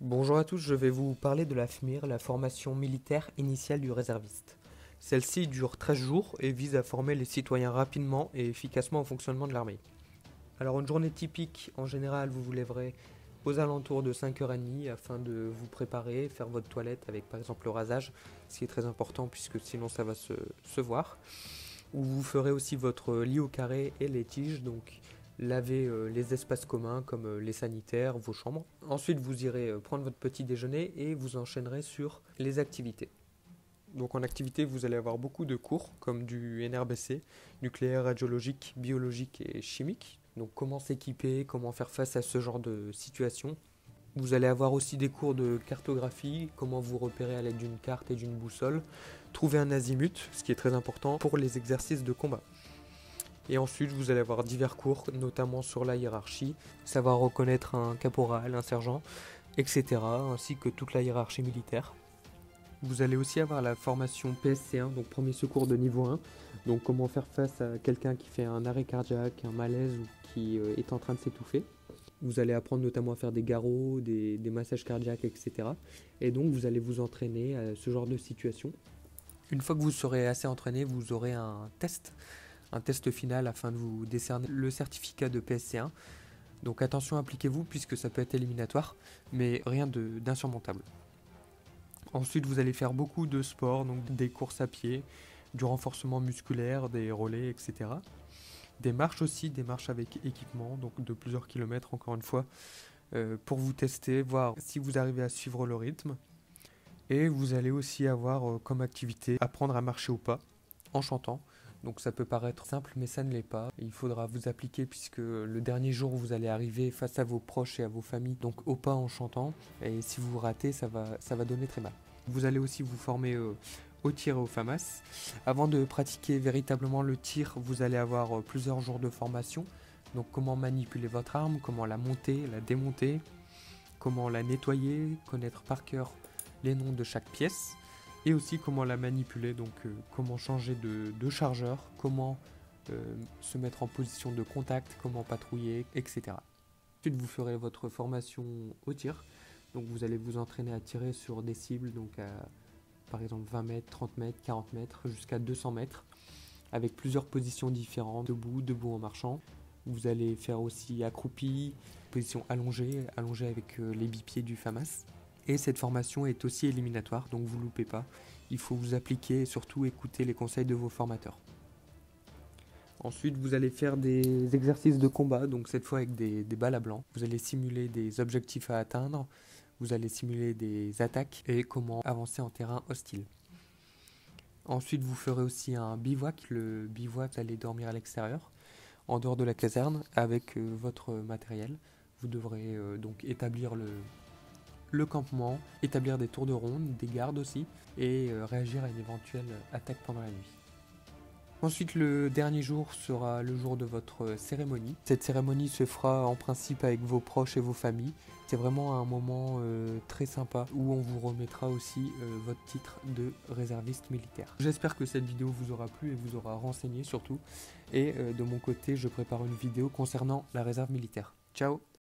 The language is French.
Bonjour à tous, je vais vous parler de la FMIR, la formation militaire initiale du réserviste. Celle-ci dure 13 jours et vise à former les citoyens rapidement et efficacement au fonctionnement de l'armée. Alors une journée typique, en général, vous vous lèverez aux alentours de 5h30 afin de vous préparer, faire votre toilette avec par exemple le rasage, ce qui est très important puisque sinon ça va se voir. Où vous ferez aussi votre lit au carré et les tiges, donc laver les espaces communs comme les sanitaires, vos chambres. Ensuite, vous irez prendre votre petit déjeuner et vous enchaînerez sur les activités. Donc en activité, vous allez avoir beaucoup de cours comme du NRBC, nucléaire, radiologique, biologique et chimique. Donc comment s'équiper, comment faire face à ce genre de situation. Vous allez avoir aussi des cours de cartographie, comment vous repérer à l'aide d'une carte et d'une boussole, trouver un azimut, ce qui est très important pour les exercices de combat. Et ensuite, vous allez avoir divers cours, notamment sur la hiérarchie, savoir reconnaître un caporal, un sergent, etc., ainsi que toute la hiérarchie militaire. Vous allez aussi avoir la formation PSC1, donc premier secours de niveau 1, donc comment faire face à quelqu'un qui fait un arrêt cardiaque, un malaise ou qui est en train de s'étouffer. Vous allez apprendre notamment à faire des garrots, des massages cardiaques, etc. Et donc vous allez vous entraîner à ce genre de situation. Une fois que vous serez assez entraîné, vous aurez un test final afin de vous décerner le certificat de PSC1. Donc attention, appliquez-vous puisque ça peut être éliminatoire, mais rien d'insurmontable. Ensuite, vous allez faire beaucoup de sport, donc des courses à pied, du renforcement musculaire, des relais, etc. Des marches aussi, des marches avec équipement, donc de plusieurs kilomètres encore une fois, pour vous tester, voir si vous arrivez à suivre le rythme. Et vous allez aussi avoir comme activité apprendre à marcher au pas en chantant. Donc ça peut paraître simple mais ça ne l'est pas. Il faudra vous appliquer puisque le dernier jour vous allez arriver face à vos proches et à vos familles, donc au pas en chantant. Et si vous ratez, ça va donner très mal. Vous allez aussi vous former au tir et au FAMAS. Avant de pratiquer véritablement le tir, vous allez avoir plusieurs jours de formation. Donc comment manipuler votre arme, comment la monter, la démonter, comment la nettoyer, connaître par cœur les noms de chaque pièce et aussi comment la manipuler, donc comment changer de chargeur, comment se mettre en position de contact, comment patrouiller, etc. Ensuite, vous ferez votre formation au tir. Donc vous allez vous entraîner à tirer sur des cibles, donc à par exemple 20 mètres, 30 mètres, 40 mètres, jusqu'à 200 mètres, avec plusieurs positions différentes, debout en marchant. Vous allez faire aussi accroupi, position allongée avec les bipieds du FAMAS. Et cette formation est aussi éliminatoire, donc vous ne loupez pas. Il faut vous appliquer et surtout écouter les conseils de vos formateurs. Ensuite, vous allez faire des exercices de combat, donc cette fois avec des balles à blanc. Vous allez simuler des objectifs à atteindre, vous allez simuler des attaques et comment avancer en terrain hostile. Ensuite, vous ferez aussi un bivouac. Le bivouac, vous allez dormir à l'extérieur, en dehors de la caserne, avec votre matériel. Vous devrez donc établir le campement, établir des tours de ronde, des gardes aussi, et réagir à une éventuelle attaque pendant la nuit. Ensuite, le dernier jour sera le jour de votre cérémonie. Cette cérémonie se fera en principe avec vos proches et vos familles. C'est vraiment un moment très sympa où on vous remettra aussi votre titre de réserviste militaire. J'espère que cette vidéo vous aura plu et vous aura renseigné surtout. Et de mon côté, je prépare une vidéo concernant la réserve militaire. Ciao!